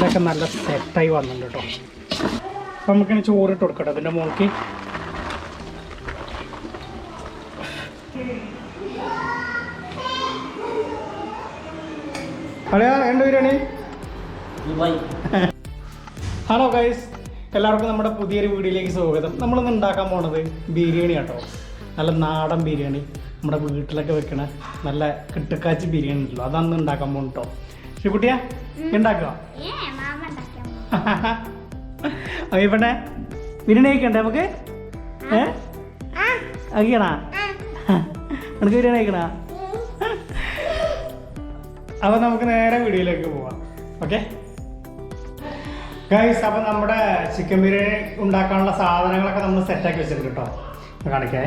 മസാലയൊക്കെ നല്ല സെറ്റായി വന്നിട്ടുണ്ട് കേട്ടോ. അപ്പം നമുക്കിനി ചോറിട്ട് കൊടുക്കട്ടെ അതിൻ്റെ മുകളിലേക്ക്. എന്ത് ബിരിയാണി? ഹലോ ഗൈസ്, എല്ലാവർക്കും നമ്മുടെ പുതിയൊരു വീഡിയോയിലേക്ക് സ്വാഗതം. നമ്മളിന്ന് ഉണ്ടാക്കാൻ പോണത് ബിരിയാണി കേട്ടോ. നല്ല നാടൻ ബിരിയാണി, നമ്മുടെ വീട്ടിലൊക്കെ വെക്കണ നല്ല കിട്ടുക്കാച്ചി ബിരിയാണി ഉണ്ടല്ലോ, അതാണ് ഉണ്ടാക്കാൻ പോകുന്നത് കേട്ടോ. ശ്രീകുട്ടിയാ ഉണ്ടാക്കുക ഇവിടെ ബിരിയാണി കഴിക്കണ്ടേ നമുക്ക്? കഴിക്കണ നമുക്ക് ബിരിയാണി കഴിക്കണ? അപ്പോൾ നമുക്ക് നേരെ വീഡിയോയിലേക്ക് പോവാം. ഓക്കെ ഗൈസ്, അപ്പോൾ നമ്മുടെ ചിക്കൻ ബിരിയാണി ഉണ്ടാക്കാനുള്ള സാധനങ്ങളൊക്കെ നമ്മൾ സെറ്റാക്കി വെച്ചിട്ടുണ്ട് കേട്ടോ. കാണിക്കേ,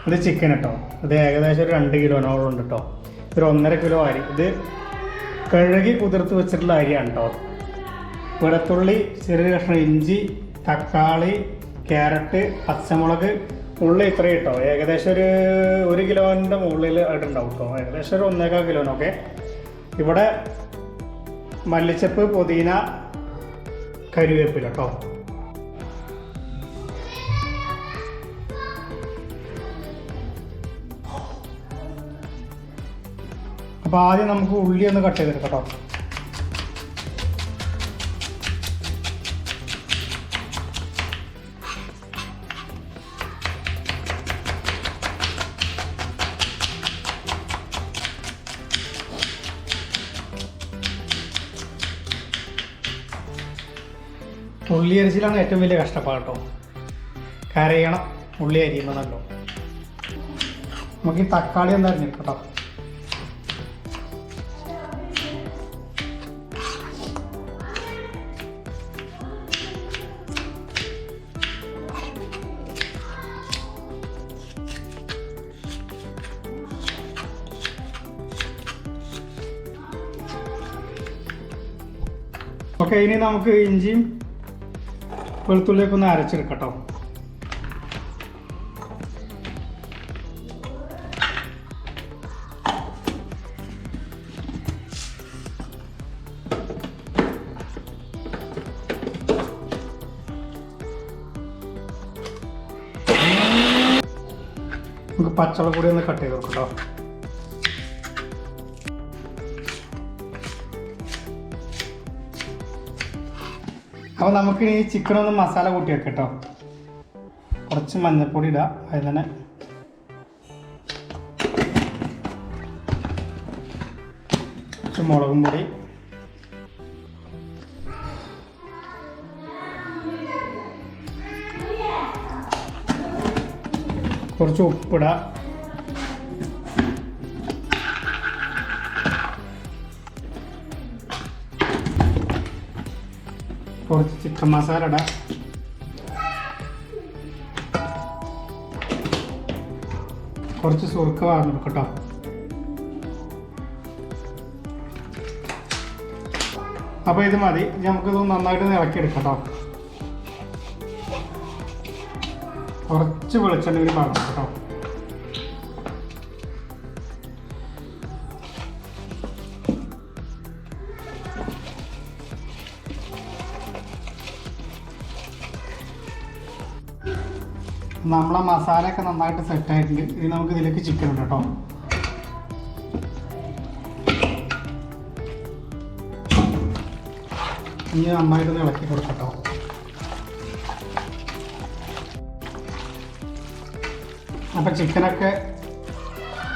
ഇത് ചിക്കൻ കേട്ടോ. ഇത് ഏകദേശം ഒരു 2 കിലോനോളം ഉണ്ട് കേട്ടോ. ഒരു 1.5 കിലോ അരി. ഇത് കഴുകി കുതിർത്ത് വെച്ചിട്ടുള്ള അരിയാണ് കേട്ടോ. വെളുത്തുള്ളി, ചെറിയ കഷ്ണം ഇഞ്ചി, തക്കാളി, ക്യാരറ്റ്, പച്ചമുളക്, ഉള്ളി ഇത്രയും കേട്ടോ. ഏകദേശം ഒരു കിലോൻ്റെ മുകളിൽ ആയിട്ടുണ്ടാവും കേട്ടോ. ഏകദേശം ഒരു 1.25 കിലോനൊക്കെ. ഇവിടെ മല്ലിച്ചപ്പ്, പുതിന, കരിവേപ്പില കേട്ടോ. അപ്പോൾ ആദ്യം നമുക്ക് ഉള്ളി ഒന്ന് കട്ട് ചെയ്തെടുക്കാം കേട്ടോ. ഉള്ളി അരിച്ചിലാണ് ഏറ്റവും വലിയ കഷ്ടപ്പാട് കേട്ടോ. കരയണം ഉള്ളി അരിയുന്നതല്ലോ. നമുക്ക് ഈ തക്കാളി ഒന്ന് അരിഞ്ഞെടുക്കാം കേട്ടോ. ഓക്കെ, ഇനി നമുക്ക് ഇഞ്ചിയും വെളുത്തുള്ളിയൊക്കെ ഒന്ന് അരച്ചെടുക്കട്ടോ. നമുക്ക് പച്ചമുളക് കൂടി ഒന്ന് കട്ട് ചെയ്ത് കൊടുക്കട്ടോ. അപ്പോൾ നമുക്ക് ഈ ചിക്കൻ ഒന്ന് മസാല കൂട്ടി വെക്കാം കേട്ടോ. കുറച്ച് മഞ്ഞൾപ്പൊടി ഇടാം, അതിൽ തന്നെ കുറച്ച് മുളകും പൊടി, കുറച്ച് ഉപ്പിടാം, കുറച്ച് ചിക്കൻ മസാല ഇടാം, കുറച്ച് സുർക്ക വാർന്നെടുക്കും കേട്ടോ. അപ്പോൾ ഇത് മതി. നമുക്കിത് നന്നായിട്ട് ഇളക്കിയെടുക്കാം കേട്ടോ. കുറച്ച് വെളിച്ചെണ്ണ കൂടി പാകണം കേട്ടോ. നമ്മളെ മസാലയൊക്കെ നന്നായിട്ട് സെറ്റായിട്ടുണ്ട്. ഇനി നമുക്ക് ഇതിലേക്ക് ചിക്കൻ ഉണ്ട് കേട്ടോ. ഇനി നന്നായിട്ടൊന്ന് ഇളക്കി കൊടുക്കട്ടോ. അപ്പം ചിക്കനൊക്കെ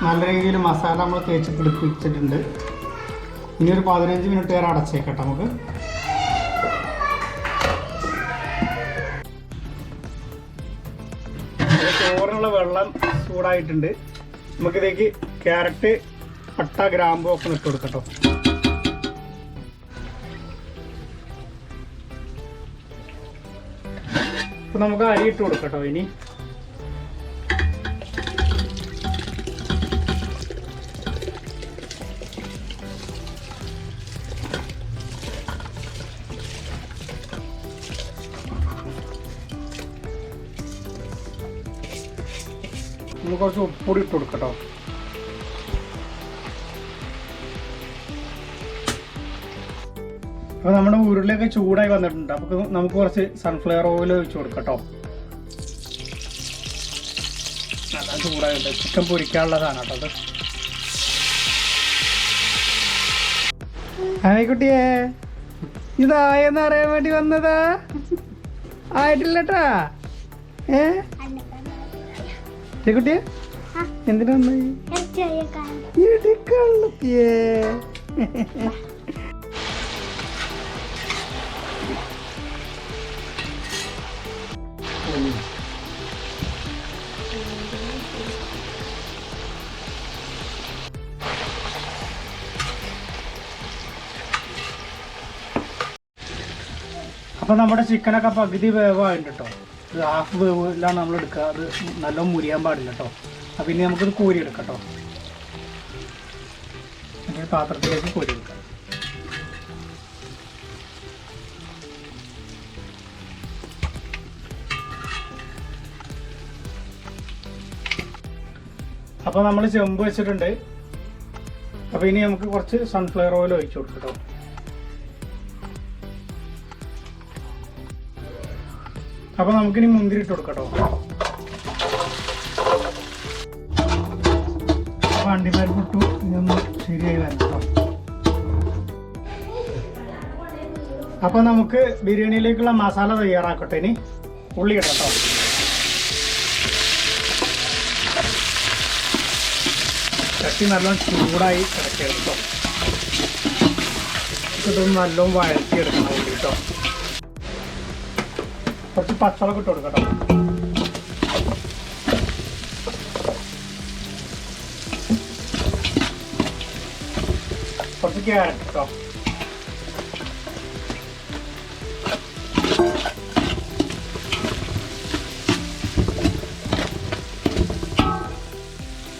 നല്ല രീതിയിൽ മസാല നമ്മൾ തേച്ച് പിടിപ്പിച്ചിട്ടുണ്ട്. ഇനി ഒരു 15 മിനിറ്റ് വരെ അടച്ചേക്കട്ടോ നമുക്ക്. ചോറിനുള്ള വെള്ളം ചൂടായിട്ടുണ്ട്. നമുക്കിതേക്ക് ക്യാരറ്റ്, പട്ട, ഗ്രാമ്പു ഒക്കെ ഇട്ട് കൊടുക്കട്ടോ. അപ്പോൾ നമുക്ക് അരി ഇട്ട് കൊടുക്കട്ടോ. ഇനി നമുക്ക് കുറച്ച് ഉപ്പൊടി ഇട്ട് കൊടുക്കട്ടോ. അപ്പോൾ നമ്മുടെ ഉരുളിയൊക്കെ ചൂടായി വന്നിട്ടുണ്ട്. അപ്പോൾ നമുക്ക് കുറച്ച് സൺഫ്ലവർ ഓയിൽ ഒഴിച്ച് കൊടുക്കാം കേട്ടോ. നല്ല ചൂടായിട്ട് ചിക്കൻ പൊരിക്കാനുള്ള സാധനം കേട്ടോ അത്. ആയിക്കുട്ടിയേ, ഇതായെന്ന് അറിയാൻ വേണ്ടി വന്നതാ? ആയിട്ടില്ലട്ടാ. കുട്ടിയെ എന്തിനാ വന്നായി? എടുക്കള്ളത്തിയേ. അപ്പോൾ നമ്മുടെ ചിക്കനൊക്കെ പകുതി വേവായിട്ടുണ്ട് കേട്ടോ. ഇത് ഹാഫ് വേവിലാണ് നമ്മൾ എടുക്കുക. അത് നല്ലോണം മുരിയാൻ പാടില്ല കേട്ടോ. അപ്പം ഇനി നമുക്കിത് കോരി എടുക്കാം കേട്ടോ. അങ്ങനെ പാത്രത്തിലേക്ക് കോരി എടുക്കാം. അപ്പോൾ നമ്മൾ ചെമ്പ് വെച്ചിട്ടുണ്ട്. അപ്പോൾ ഇനി നമുക്ക് കുറച്ച് സൺഫ്ലവർ ഓയിൽ ഒഴിച്ചു കൊടുക്കാം കേട്ടോ. അപ്പോൾ നമുക്കിനി മുന്തിരി ഇട്ട് കൊടുക്കാം കേട്ടോ. അണ്ടിപ്പരിപ്പ് ഇട്ടു. ഇതൊന്ന് ശരിയായി വരണം കേട്ടോ. അപ്പോൾ നമുക്ക് ബിരിയാണിയിലേക്കുള്ള മസാല തയ്യാറാക്കട്ടെ. ഇനി ഉള്ളി ഇടാം കേട്ടോ. ചട്ടി നല്ലോണം ചൂടായി കിടക്കണം കേട്ടോ. ഇതൊന്ന് നല്ലോണം വഴറ്റിയെടുക്കണം ഉള്ളി കേട്ടോ. കുറച്ച് പച്ചമുളക് ഇട്ട് കൊടുക്കാം കേട്ടോ. കുറച്ച് ക്യാരറ്റ് കേട്ടോ.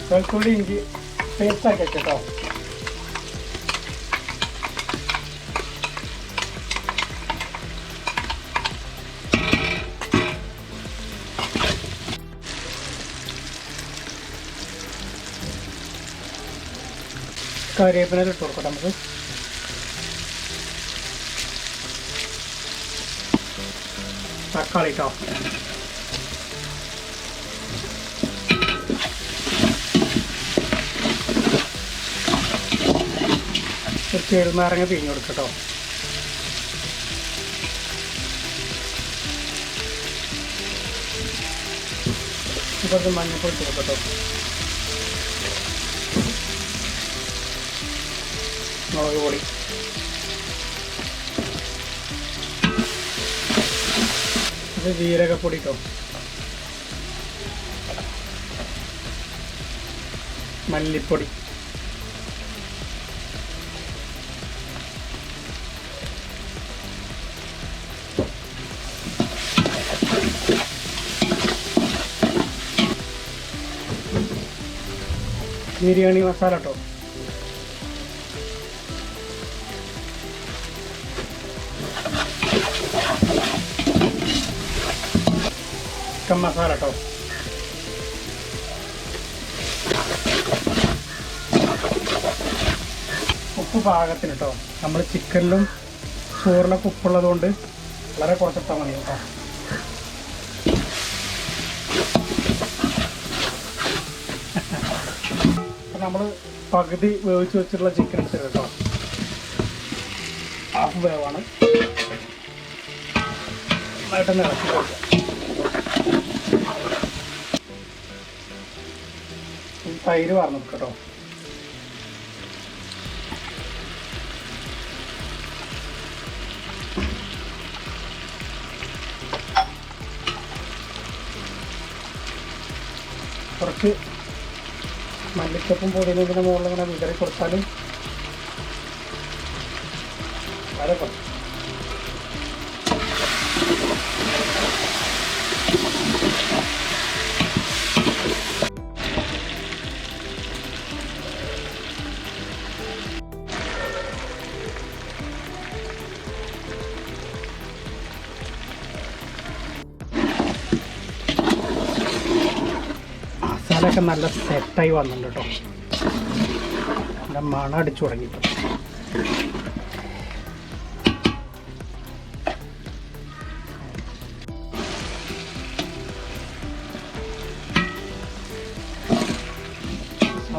വെളുത്തുള്ളി ഇഞ്ചി പേസ്റ്റ് ആക്കി കേട്ടോ. കറിവേപ്പില ഇട്ട് കൊടുക്കട്ടെ നമുക്ക്. തക്കാളി കേട്ടോ. ചെറുനാരങ്ങ പിഴിഞ്ഞ് കൊടുക്കട്ടോ. കുറച്ച് മഞ്ഞപ്പൊടി ഇട്ട് കൊടുക്കട്ടോ. മുളക് പൊടി, ഇത് ജീരകപ്പൊടി കേട്ടോ. മല്ലിപ്പൊടി, ബിരിയാണി മസാല കേട്ടോ. ചിക്കൻ മസാല കേട്ടോ. ഉപ്പ് പാകത്തിന് കേട്ടോ. നമ്മൾ ചിക്കനിലും ചോറിലൊക്കെ ഉപ്പുള്ളത് കൊണ്ട് വളരെ കുറച്ചിട്ടാൽ മതി കേട്ടോ. നമ്മൾ പകുതി വേവിച്ച് വെച്ചിട്ടുള്ള ചിക്കൻ എടുത്തിട്ട് കേട്ടോ. ഹാഫ് വേവാണ്. നന്നായിട്ടൊന്ന് ഇറക്കി കൊടുക്കാം. തൈര് വാർന്നു കേട്ടോ. കുറച്ച് മല്ലിച്ചപ്പും പൊടിയുടെ മുകളിൽ ഇങ്ങനെ വിതറി കൊടുത്താലും വളരെ കുറച്ച്. മസാലയൊക്കെ നല്ല സെറ്റായി വന്നിട്ടുണ്ട് കേട്ടോ. നല്ല മണം അടിച്ചു തുടങ്ങിയിട്ട്.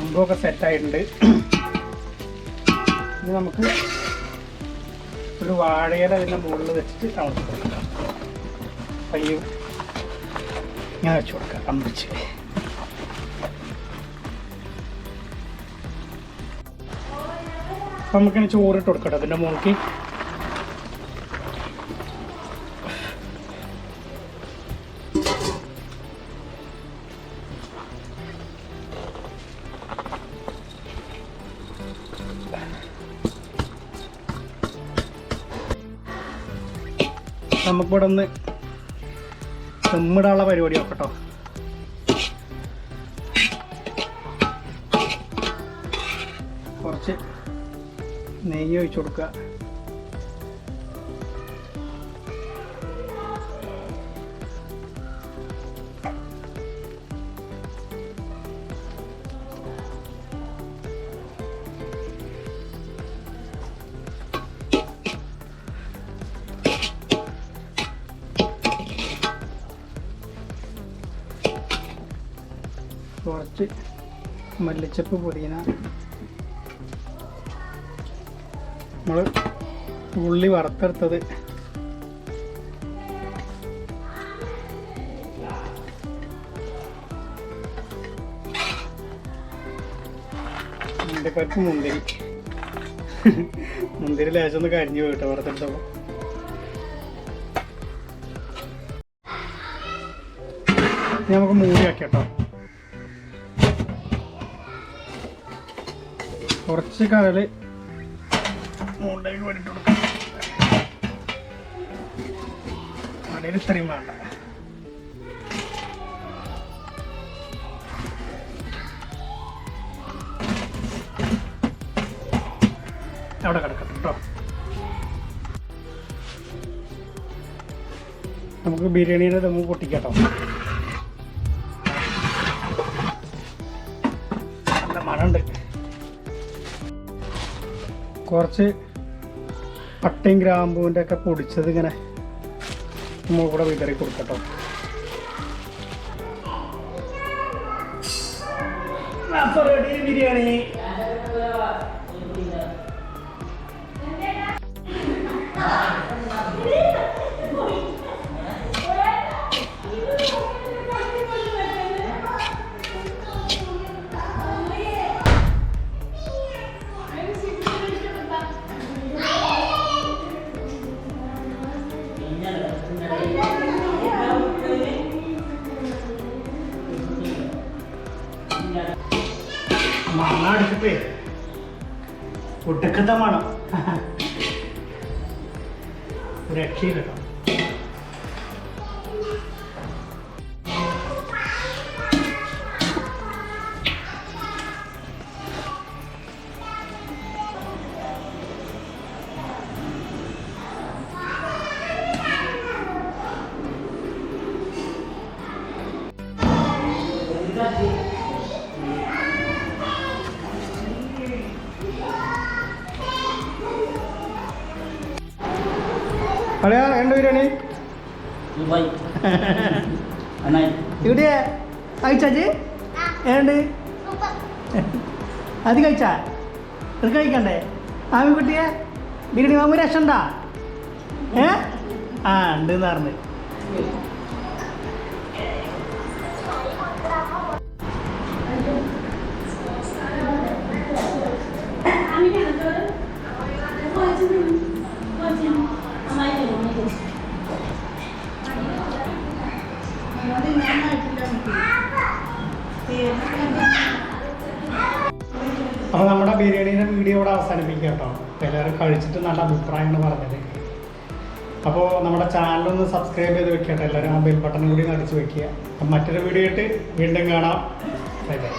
സംഭവമൊക്കെ സെറ്റായിട്ടുണ്ട്. ഇനി നമുക്ക് ഒരു വാഴയില അതിൻ്റെ മുകളിൽ വെച്ചിട്ട് അമർത്തി കൊടുക്കാം. പയ്യും ഞാൻ വെച്ച് കൊടുക്കാം കമ്പിച്ച്. അപ്പം നമുക്കിനി ചോറിട്ട് കൊടുക്കട്ടെ അതിൻ്റെ മുകളിലേക്ക്. നമുക്കിവിടെ ഒന്ന് ദമ്മിടാനുള്ള പരിപാടി നോക്കട്ടോ. കുറച്ച് നെയ്യ് ഒഴിച്ചു കൊടുക്കുക. കുറച്ച് മല്ലിച്ചപ്പ് പുതിന, നമ്മൾ ഉള്ളി വറുത്തെടുത്തത്, അണ്ടിപ്പരിപ്പ്, മുന്തിരി ലേശം ഒന്ന് കരിഞ്ഞു പോയിട്ടോ വറുത്തെടുത്തപ്പോൾ. നമുക്ക് മൂടി ആക്കി കേട്ടോ. കുറച്ച് കടല് മുകളിലേക്ക് വേണ്ടിട്ട് കൊടുക്കാം. കടയിൽ ഇത്രയും വേണ്ട. അവിടെ കിടക്കട്ടെ കേട്ടോ. നമുക്ക് ബിരിയാണിയുടെ ദമ്മ് പൊട്ടിക്കാട്ടോ. നല്ല മണമുണ്ട്. കുറച്ച് പട്ടയും ഗ്രാമ്പൂവിൻ്റെ ഒക്കെ പൊടിച്ചത് ഇങ്ങനെ നമ്മൾ കൂടെ വിതറി കൊടുക്കട്ടോ. ബിരിയാണി മണടിച്ചിട്ടേ ഒടുക്കത്തെ മണം രക്ഷയില്ല കേട്ടോ. അളിയാ രണ്ട് ബിരിയാണി ഇവിടെ കഴിച്ചാജി ഏണ്ട് അത് കഴിച്ചാ ഇത് കഴിക്കണ്ടേ ആമിക്കുട്ടിയെ ബിരിയാണി വാങ്ങുമ്പോൾ രക്ഷണ്ടാ ആ ഉണ്ട് എന്ന് പറഞ്ഞു. അപ്പോൾ നമ്മുടെ ബിരിയാണീൻ്റെ വീഡിയോ ഇവിടെ അവസാനിപ്പിക്കുക കേട്ടോ. എല്ലാവരും കഴിച്ചിട്ട് നല്ല അഭിപ്രായങ്ങൾ പറഞ്ഞത്. അപ്പോൾ നമ്മുടെ ചാനലൊന്ന് സബ്സ്ക്രൈബ് ചെയ്ത് വെക്കട്ടെ. എല്ലാവരും ആ ബെൽ ബട്ടൺ കൂടി അടിച്ച് വെക്കുക. അപ്പം മറ്റൊരു വീഡിയോ ആയിട്ട് വീണ്ടും കാണാം. Bye bye.